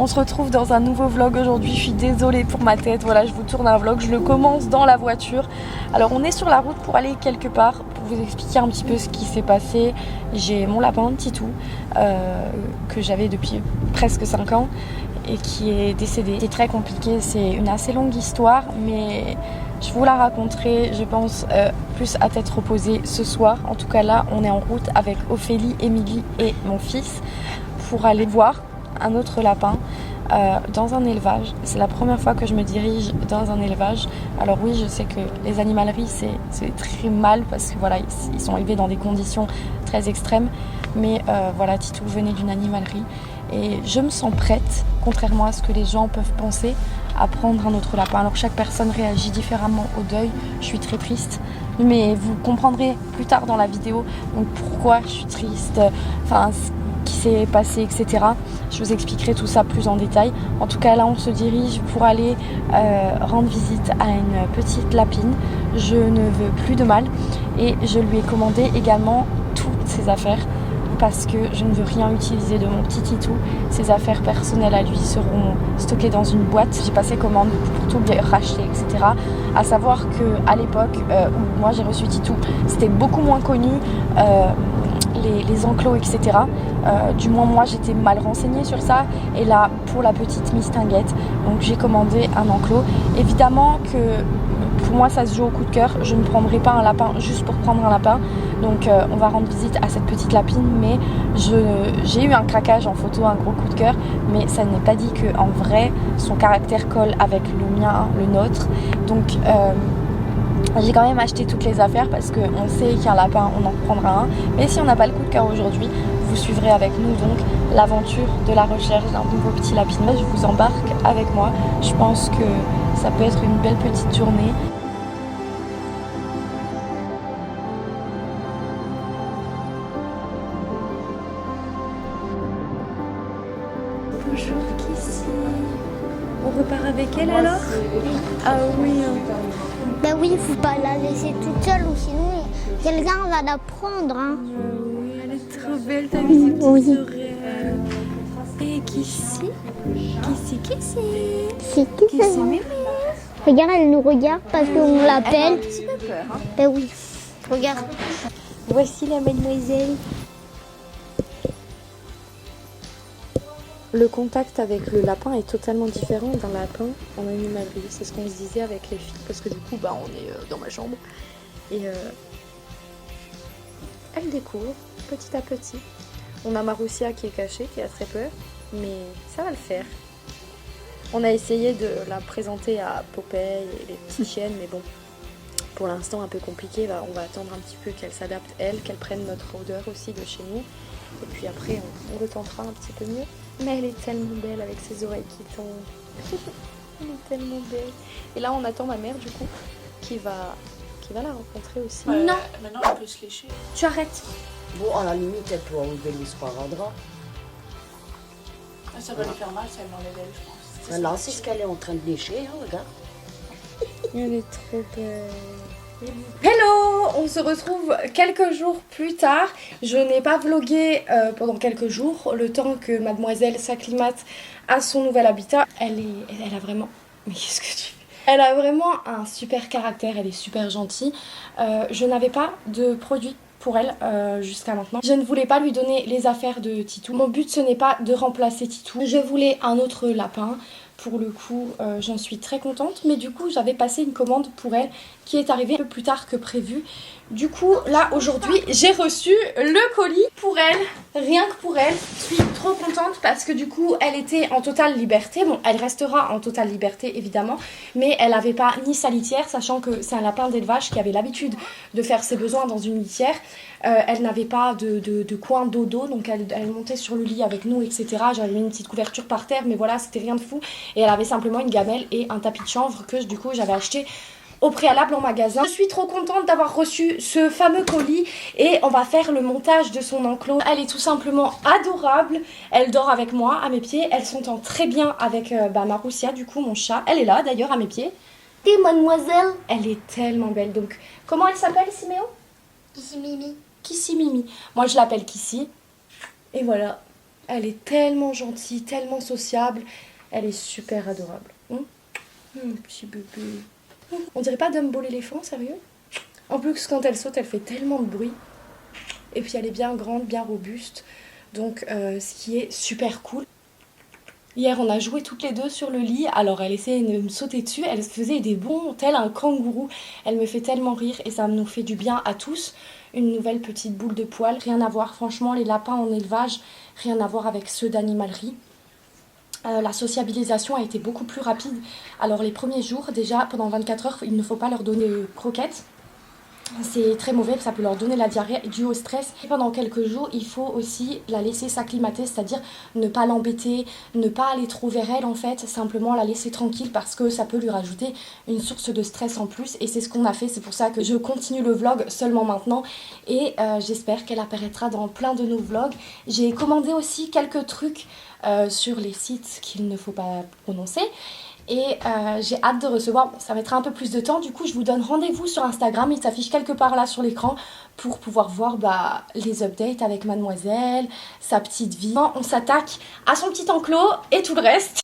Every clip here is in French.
On se retrouve dans un nouveau vlog aujourd'hui. Je suis désolée pour ma tête. Voilà, je vous tourne un vlog. Je le commence dans la voiture. Alors on est sur la route pour aller quelque part. Pour vous expliquer un petit peu ce qui s'est passé. J'ai mon lapin Titou que j'avais depuis presque 5 ans et qui est décédé. C'est très compliqué. C'est une assez longue histoire, mais je vous la raconterai, je pense, plus à tête reposée ce soir. En tout cas là, on est en route avec Ophélie, Émilie et mon fils pour aller voir un autre lapin dans un élevage. C'est la première fois que je me dirige dans un élevage. Alors oui, je sais que les animaleries c'est très mal parce que voilà, ils sont élevés dans des conditions très extrêmes. Mais voilà, Titou venait d'une animalerie et je me sens prête, contrairement à ce que les gens peuvent penser, à prendre un autre lapin. Alors chaque personne réagit différemment au deuil. Je suis très triste, mais vous comprendrez plus tard dans la vidéo donc pourquoi je suis triste, enfin qui s'est passé, etc. Je vous expliquerai tout ça plus en détail. En tout cas là on se dirige pour aller rendre visite à une petite lapine. Je ne veux plus de mal et je lui ai commandé également toutes ses affaires parce que je ne veux rien utiliser de mon petit Titou. Ses affaires personnelles à lui seront stockées dans une boîte. J'ai passé commande pour tout lui racheter, etc. À savoir qu'à l'époque où moi j'ai reçu Titou, c'était beaucoup moins connu. Les enclos, etc. Du moins moi j'étais mal renseignée sur ça. Et là pour la petite mistinguette, donc j'ai commandé un enclos. Évidemment que pour moi ça se joue au coup de cœur. Je ne prendrai pas un lapin juste pour prendre un lapin. Donc on va rendre visite à cette petite lapine. Mais j'ai eu un craquage en photo, un gros coup de cœur. Mais ça n'est pas dit qu'en vrai son caractère colle avec le mien, le nôtre. Donc j'ai quand même acheté toutes les affaires parce qu'on sait qu'un lapin, on en prendra un. Mais si on n'a pas le coup de cœur aujourd'hui, vous suivrez avec nous donc l'aventure de la recherche d'un nouveau petit lapin. Je vous embarque avec moi. Je pense que ça peut être une belle petite journée. Bonjour Kissy. On repart avec elle alors? Ah oui. Ben oui, il faut pas la laisser toute seule ou sinon quelqu'un va la prendre. Hein. Oui, elle est trop belle, t'as vu ses petites oreilles. Et Kissy? Kissy mémé. Regarde, elle nous regarde parce qu'on Elle a un l'appelle. petit peu peur. Hein. Ben oui, regarde. Voici la mademoiselle. Le contact avec le lapin est totalement différent d'un lapin en animalerie. C'est ce qu'on se disait avec les filles parce que du coup on est dans ma chambre et elle découvre petit à petit. On a Marussia qui est cachée, qui a très peur, mais ça va le faire. On a essayé de la présenter à Popeye et les petites chiennes, mais bon, pour l'instant un peu compliqué. On va attendre un petit peu qu'elle s'adapte, qu'elle prenne notre odeur aussi de chez nous. Et puis après, on retentera un petit peu mieux. Mais elle est tellement belle avec ses oreilles qui tombent. Elle est tellement belle. Et là, on attend ma mère, du coup, qui va la rencontrer aussi. Non. Maintenant, elle peut se lécher. Tu arrêtes. Bon, à la limite, elle peut enlever les sparadraps. Ça va lui faire mal, ça elle m'enlève elle, je pense. Maintenant, c'est ce qu'elle est en train de lécher, hein, regarde. Elle est trop belle. Hello! On se retrouve quelques jours plus tard. Je n'ai pas vlogué pendant quelques jours, le temps que mademoiselle s'acclimate à son nouvel habitat. Elle a vraiment... Mais qu'est-ce que tu fais? Elle a vraiment un super caractère, elle est super gentille. Je n'avais pas de produit pour elle jusqu'à maintenant. Je ne voulais pas lui donner les affaires de Titou. Mon but ce n'est pas de remplacer Titou. Je voulais un autre lapin. Pour le coup, j'en suis très contente. Mais du coup, j'avais passé une commande pour elle qui est arrivée un peu plus tard que prévu. Du coup, là, aujourd'hui, j'ai reçu le colis pour elle. Rien que pour elle. Je suis trop contente parce que du coup, elle était en totale liberté. Bon, elle restera en totale liberté, évidemment. Mais elle n'avait pas ni sa litière, sachant que c'est un lapin d'élevage qui avait l'habitude de faire ses besoins dans une litière. Elle n'avait pas de coin dodo, donc elle montait sur le lit avec nous, etc. J'avais mis une petite couverture par terre, mais voilà, c'était rien de fou. Et elle avait simplement une gamelle et un tapis de chanvre que du coup j'avais acheté au préalable en magasin. Je suis trop contente d'avoir reçu ce fameux colis et on va faire le montage de son enclos. Elle est tout simplement adorable. Elle dort avec moi à mes pieds. Elle s'entend très bien avec Marussia, du coup mon chat. Elle est là d'ailleurs à mes pieds. Et mademoiselle, elle est tellement belle. Donc comment elle s'appelle, Siméon? Kissy Mimi. Kissy Mimi. Moi je l'appelle Kissy. Et voilà. Elle est tellement gentille, tellement sociable. Elle est super adorable. Petit bébé. On dirait pas Dumbo l'éléphant, sérieux? En plus, quand elle saute, elle fait tellement de bruit. Et puis elle est bien grande, bien robuste. Donc ce qui est super cool. Hier, on a joué toutes les deux sur le lit. Alors elle essayait de me sauter dessus. Elle faisait des bonds tel un kangourou. Elle me fait tellement rire et ça nous fait du bien à tous. Une nouvelle petite boule de poils. Rien à voir, franchement, les lapins en élevage, rien à voir avec ceux d'animalerie. La sociabilisation a été beaucoup plus rapide. Alors les premiers jours, déjà pendant 24 heures, il ne faut pas leur donner de croquettes. C'est très mauvais, ça peut leur donner la diarrhée due au stress. Et pendant quelques jours, il faut aussi la laisser s'acclimater, c'est-à-dire ne pas l'embêter, ne pas aller trop vers elle en fait, simplement la laisser tranquille parce que ça peut lui rajouter une source de stress en plus. Et c'est ce qu'on a fait, c'est pour ça que je continue le vlog seulement maintenant. Et j'espère qu'elle apparaîtra dans plein de nos vlogs. J'ai commandé aussi quelques trucs sur les sites qu'il ne faut pas prononcer. Et j'ai hâte de recevoir, bon, ça mettra un peu plus de temps, du coup je vous donne rendez-vous sur Instagram, il s'affiche quelque part là sur l'écran pour pouvoir voir les updates avec mademoiselle, sa petite vie. On s'attaque à son petit enclos et tout le reste.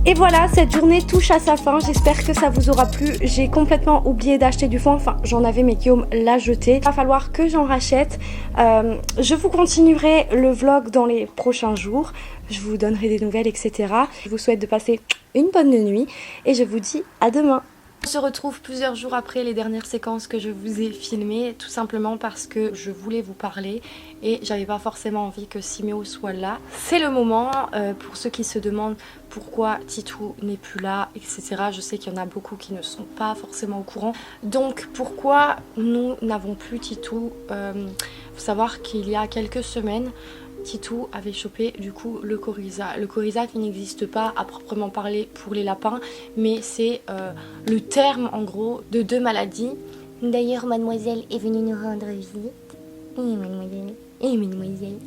Et voilà, cette journée touche à sa fin, j'espère que ça vous aura plu. J'ai complètement oublié d'acheter du fond, enfin j'en avais mais Guillaume l'a jeté. Il va falloir que j'en rachète. Je vous continuerai le vlog dans les prochains jours, je vous donnerai des nouvelles etc. Je vous souhaite de passer une bonne nuit et je vous dis à demain. On se retrouve plusieurs jours après les dernières séquences que je vous ai filmées, tout simplement parce que je voulais vous parler et j'avais pas forcément envie que Siméo soit là. C'est le moment, pour ceux qui se demandent pourquoi Titou n'est plus là, etc. Je sais qu'il y en a beaucoup qui ne sont pas forcément au courant. Donc pourquoi nous n'avons plus Titou, faut savoir qu'il y a quelques semaines, Titou avait chopé du coup le coryza. Le coryza qui n'existe pas à proprement parler pour les lapins, mais c'est le terme en gros de deux maladies. D'ailleurs mademoiselle est venue nous rendre visite. Et mademoiselle.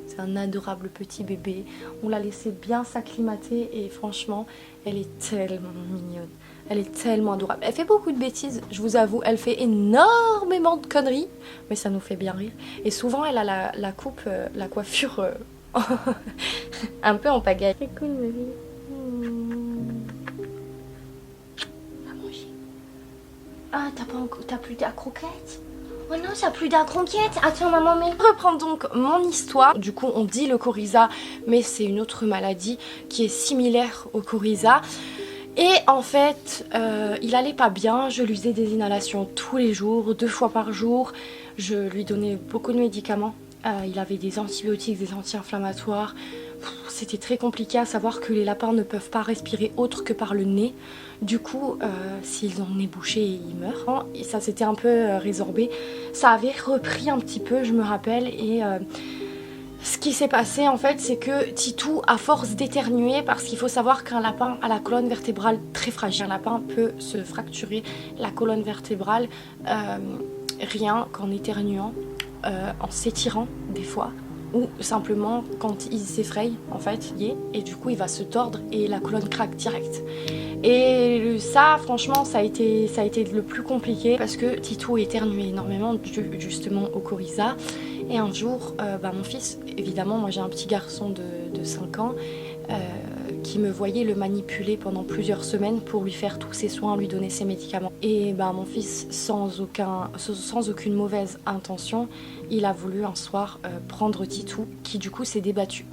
C'est un adorable petit bébé. On l'a laissé bien s'acclimater et franchement elle est tellement mignonne. Elle est tellement adorable. Elle fait beaucoup de bêtises, je vous avoue. Elle fait énormément de conneries, mais ça nous fait bien rire. Et souvent, elle a la coupe, la coiffure un peu en pagaille. C'est cool, ma vie. Va manger. Ah, t'as plus de croquettes? Oh non, ça plus d'un croquette. Attends, maman, mais... Je reprends donc mon histoire. Du coup, on dit le coryza, mais c'est une autre maladie qui est similaire au coryza. Et en fait, il allait pas bien. Je lui faisais des inhalations tous les jours, 2 fois par jour. Je lui donnais beaucoup de médicaments. Il avait des antibiotiques, des anti-inflammatoires. C'était très compliqué à savoir que les lapins ne peuvent pas respirer autre que par le nez. Du coup, s'ils ont le nez bouché, ils meurent. Et ça s'était un peu résorbé. Ça avait repris un petit peu, je me rappelle. Et ce qui s'est passé, en fait, c'est que Titou, à force d'éternuer, parce qu'il faut savoir qu'un lapin a la colonne vertébrale très fragile. Un lapin peut se fracturer la colonne vertébrale rien qu'en éternuant, en s'étirant des fois. Ou simplement quand il s'effraie en fait, et du coup il va se tordre et la colonne craque direct. Et ça franchement ça a été le plus compliqué parce que Titou éternuait énormément justement au coryza. Et un jour, mon fils, évidemment moi j'ai un petit garçon de 5 ans qui me voyait le manipuler pendant plusieurs semaines pour lui faire tous ses soins, lui donner ses médicaments. Et mon fils, sans aucune mauvaise intention, il a voulu un soir prendre Titou, qui du coup s'est débattu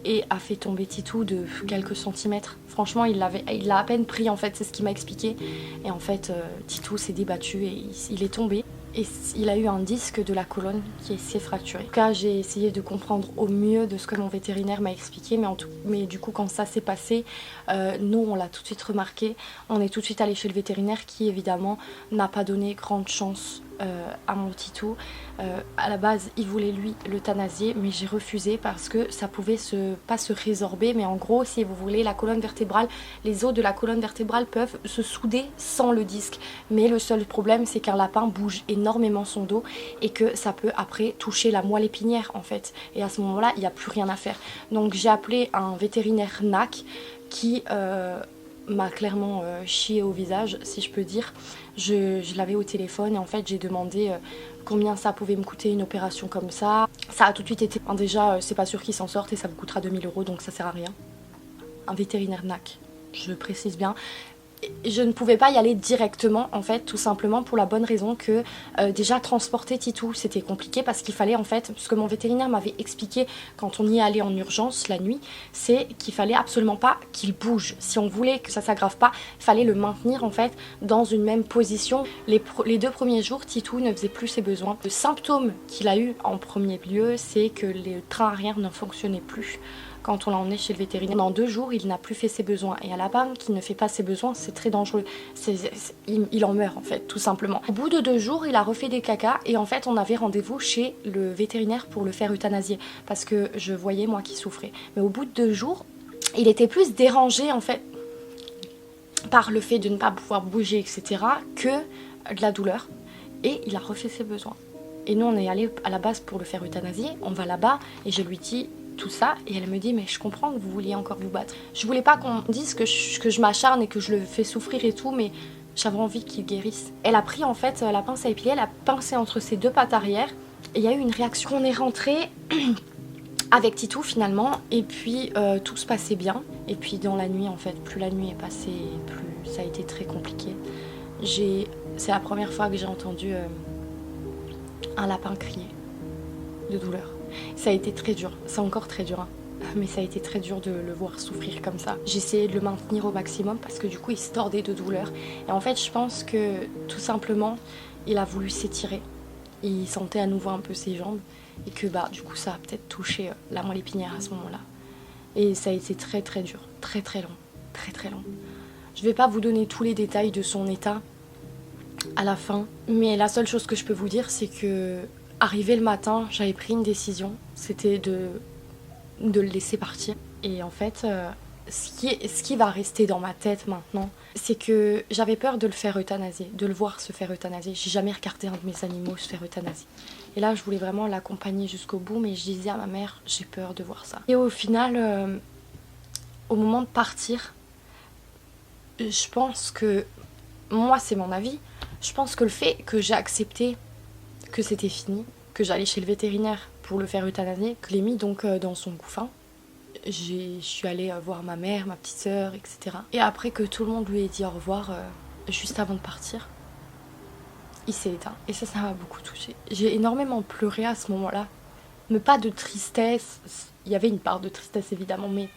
et a fait tomber Titou de quelques centimètres. Franchement, il l'a à peine pris en fait, c'est ce qu'il m'a expliqué. Et en fait, Titou s'est débattu et il est tombé. Et il a eu un disque de la colonne qui s'est fracturé. En tout cas, j'ai essayé de comprendre au mieux de ce que mon vétérinaire m'a expliqué, mais du coup, quand ça s'est passé, nous, on l'a tout de suite remarqué. On est tout de suite allé chez le vétérinaire qui, évidemment, n'a pas donné grande chance à mon Titou. À la base, il voulait lui l'euthanasier, mais j'ai refusé parce que ça pouvait pas se résorber. Mais en gros, si vous voulez, la colonne vertébrale, les os de la colonne vertébrale peuvent se souder sans le disque. Mais le seul problème, c'est qu'un lapin bouge énormément son dos et que ça peut après toucher la moelle épinière en fait. Et à ce moment-là, il n'y a plus rien à faire. Donc j'ai appelé un vétérinaire NAC qui m'a clairement chié au visage, si je peux dire. Je l'avais au téléphone et en fait j'ai demandé combien ça pouvait me coûter une opération comme ça. Ça a tout de suite été... Déjà, c'est pas sûr qu'il s'en sorte et ça vous coûtera 2000 € donc ça sert à rien. Un vétérinaire NAC, je précise bien. Je ne pouvais pas y aller directement en fait, tout simplement pour la bonne raison que déjà transporter Titou c'était compliqué parce qu'il fallait en fait, ce que mon vétérinaire m'avait expliqué quand on y est allé en urgence la nuit, c'est qu'il fallait absolument pas qu'il bouge. Si on voulait que ça s'aggrave pas, il fallait le maintenir en fait dans une même position. Les 2 premiers jours, Titou ne faisait plus ses besoins. Le symptôme qu'il a eu en premier lieu, c'est que les trains arrière ne fonctionnaient plus. Quand on l'a emmené chez le vétérinaire, dans 2 jours, il n'a plus fait ses besoins. Et un lapin qui ne fait pas ses besoins, c'est très dangereux. Il en meurt en fait, tout simplement. Au bout de 2 jours, il a refait des cacas et en fait, on avait rendez-vous chez le vétérinaire pour le faire euthanasier parce que je voyais moi qui souffrait. Mais au bout de 2 jours, il était plus dérangé en fait par le fait de ne pas pouvoir bouger, etc., que de la douleur. Et il a refait ses besoins. Et nous, on est allé à la base pour le faire euthanasier. On va là-bas et je lui dis tout ça et elle me dit mais je comprends que vous vouliez encore vous battre. Je voulais pas qu'on dise que je m'acharne et que je le fais souffrir et tout, mais j'avais envie qu'il guérisse. Elle a pris en fait la pince à épiler, elle a pincé entre ses 2 pattes arrière et il y a eu une réaction. On est rentré avec Titou finalement et puis tout se passait bien. Et puis dans la nuit en fait, plus la nuit est passée, plus ça a été très compliqué. C'est la première fois que j'ai entendu un lapin crier de douleur. Ça a été très dur, c'est encore très dur, hein. Mais ça a été très dur de le voir souffrir comme ça. J'essayais de le maintenir au maximum parce que du coup il se tordait de douleur. Et en fait je pense que tout simplement il a voulu s'étirer. Il sentait à nouveau un peu ses jambes et que du coup ça a peut-être touché la moelle épinière à ce moment-là. Et ça a été très très dur, très très long, très très long. Je vais pas vous donner tous les détails de son état à la fin, mais la seule chose que je peux vous dire c'est que arrivé le matin, j'avais pris une décision, c'était de le laisser partir. Et en fait, ce qui va rester dans ma tête maintenant, c'est que j'avais peur de le faire euthanasier, de le voir se faire euthanasier. J'ai jamais regardé un de mes animaux se faire euthanasier. Et là, je voulais vraiment l'accompagner jusqu'au bout, mais je disais à ma mère, j'ai peur de voir ça. Et au final, au moment de partir, Je pense que, moi c'est mon avis, je pense que le fait que j'ai accepté que c'était fini, que j'allais chez le vétérinaire pour le faire euthanasier, que je l'ai mis donc dans son couffin, je suis allée voir ma mère, ma petite sœur, etc. Et après que tout le monde lui ait dit au revoir, juste avant de partir, il s'est éteint. Et ça m'a beaucoup touchée. J'ai énormément pleuré à ce moment-là. Mais pas de tristesse, il y avait une part de tristesse évidemment, mais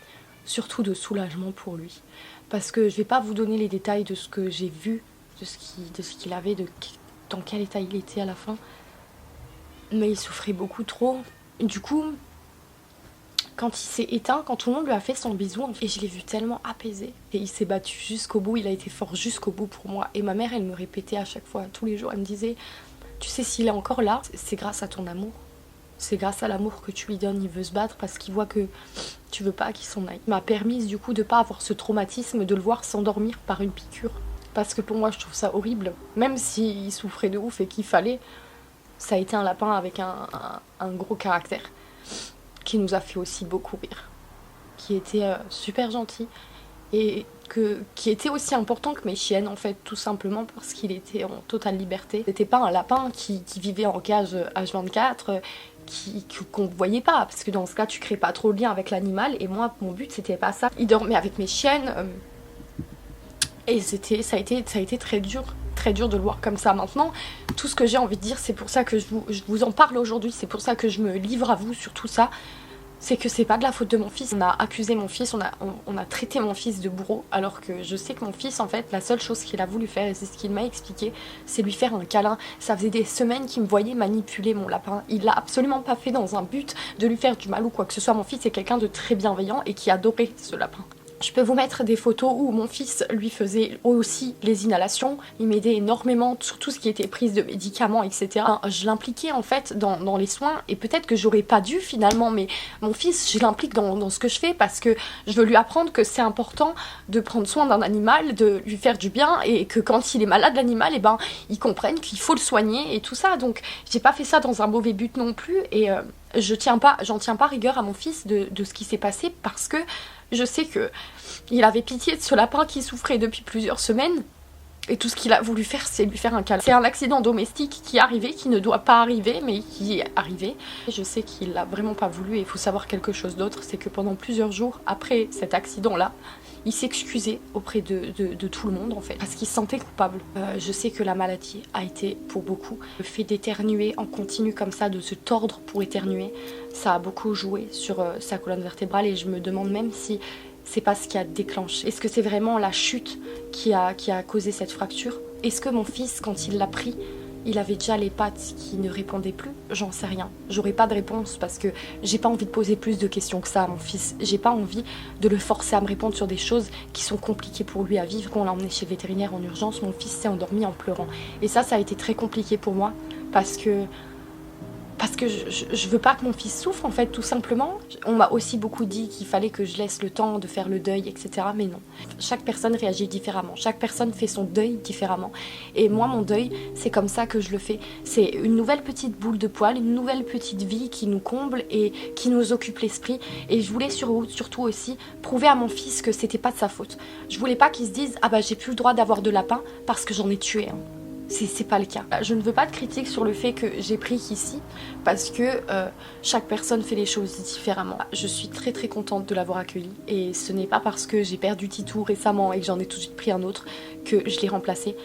surtout de soulagement pour lui. Parce que je vais pas vous donner les détails de ce que j'ai vu, de ce qu'il avait, dans quel état il était à la fin. Mais il souffrait beaucoup trop. Du coup, quand il s'est éteint, quand tout le monde lui a fait son bisou, et je l'ai vu tellement apaisé. Et il s'est battu jusqu'au bout, il a été fort jusqu'au bout pour moi. Et ma mère, elle me répétait à chaque fois, tous les jours, elle me disait, tu sais, s'il est encore là, c'est grâce à ton amour. C'est grâce à l'amour que tu lui donnes, il veut se battre parce qu'il voit que tu veux pas qu'il s'en aille. Il m'a permis du coup de pas avoir ce traumatisme de le voir s'endormir par une piqûre. Parce que pour moi je trouve ça horrible. Même s'il souffrait de ouf et qu'il fallait, ça a été un lapin avec un gros caractère. Qui nous a fait aussi beaucoup rire. Qui était super gentil. Et qui était aussi important que mes chiennes en fait, tout simplement parce qu'il était en totale liberté. C'était pas un lapin qui vivait en cage H24, qu'on voyait pas, parce que dans ce cas tu crées pas trop de lien avec l'animal, et moi mon but c'était pas ça. Il dormait avec mes chiennes, et ça a été très dur de le voir comme ça. Maintenant, tout ce que j'ai envie de dire, c'est pour ça que je vous en parle aujourd'hui, c'est pour ça que je me livre à vous sur tout ça. C'est que c'est pas de la faute de mon fils. On a accusé mon fils, on a traité mon fils de bourreau, alors que je sais que mon fils, en fait, la seule chose qu'il a voulu faire, et c'est ce qu'il m'a expliqué, c'est lui faire un câlin. Ça faisait des semaines qu'il me voyait manipuler mon lapin. Il l'a absolument pas fait dans un but de lui faire du mal ou quoi que ce soit. Mon fils est quelqu'un de très bienveillant et qui adorait ce lapin. Je peux vous mettre des photos où mon fils lui faisait aussi les inhalations, il m'aidait énormément sur tout ce qui était prise de médicaments, etc. Je l'impliquais en fait dans les soins, et peut-être que j'aurais pas dû finalement, mais mon fils, je l'implique dans ce que je fais parce que je veux lui apprendre que c'est important de prendre soin d'un animal, de lui faire du bien, et que quand il est malade l'animal, et ben il comprenne qu'il faut le soigner et tout ça. Donc j'ai pas fait ça dans un mauvais but non plus, et j'en tiens pas rigueur à mon fils de ce qui s'est passé, parce que je sais que il avait pitié de ce lapin qui souffrait depuis plusieurs semaines, et tout ce qu'il a voulu faire, c'est lui faire un câlin. C'est un accident domestique qui est arrivé, qui ne doit pas arriver, mais qui est arrivé. Je sais qu'il l'a vraiment pas voulu, et il faut savoir quelque chose d'autre, c'est que pendant plusieurs jours après cet accident-là, il s'excusait auprès de tout le monde en fait, parce qu'il se sentait coupable. Je sais que la maladie a été pour beaucoup. Le fait d'éternuer en continu comme ça, de se tordre pour éternuer, ça a beaucoup joué sur sa colonne vertébrale, et je me demande même si c'est pas ce qui a déclenché. Est-ce que c'est vraiment la chute qui a causé cette fracture? Est-ce que mon fils, quand il l'a pris, il avait déjà les pattes qui ne répondaient plus? J'en sais rien. J'aurais pas de réponse parce que j'ai pas envie de poser plus de questions que ça à mon fils. J'ai pas envie de le forcer à me répondre sur des choses qui sont compliquées pour lui à vivre. Quand on l'a emmené chez le vétérinaire en urgence, mon fils s'est endormi en pleurant. Et ça a été très compliqué pour moi parce que je veux pas que mon fils souffre en fait, tout simplement. On m'a aussi beaucoup dit qu'il fallait que je laisse le temps de faire le deuil, etc. Mais non. Chaque personne réagit différemment. Chaque personne fait son deuil différemment. Et moi, mon deuil, c'est comme ça que je le fais. C'est une nouvelle petite boule de poil, une nouvelle petite vie qui nous comble et qui nous occupe l'esprit. Et je voulais surtout aussi prouver à mon fils que c'était pas de sa faute. Je voulais pas qu'il se dise « Ah bah j'ai plus le droit d'avoir de lapin parce que j'en ai tué un ». C'est pas le cas. Je ne veux pas de critique sur le fait que j'ai pris Kissy, parce que chaque personne fait les choses différemment. Je suis très très contente de l'avoir accueilli, et ce n'est pas parce que j'ai perdu Titou récemment et que j'en ai tout de suite pris un autre que je l'ai remplacé.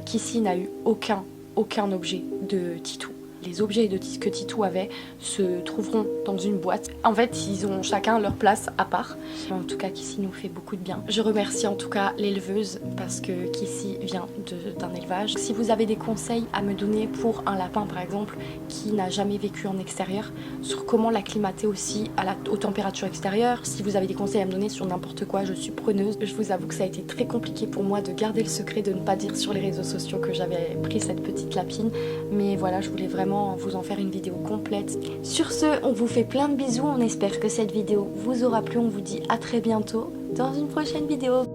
Kissy n'a eu aucun objet de Titou. Les objets que Titou avait se trouveront dans une boîte. En fait, ils ont chacun leur place à part. En tout cas, Kissy nous fait beaucoup de bien. Je remercie en tout cas l'éleveuse parce que Kissy vient d'un élevage. Si vous avez des conseils à me donner pour un lapin par exemple qui n'a jamais vécu en extérieur, sur comment l'acclimater aussi aux températures extérieures, si vous avez des conseils à me donner sur n'importe quoi, je suis preneuse. Je vous avoue que ça a été très compliqué pour moi de garder le secret, de ne pas dire sur les réseaux sociaux que j'avais pris cette petite lapine. Mais voilà, je voulais vraiment vous en faire une vidéo complète. Sur ce, on vous fait plein de bisous, on espère que cette vidéo vous aura plu, on vous dit à très bientôt dans une prochaine vidéo.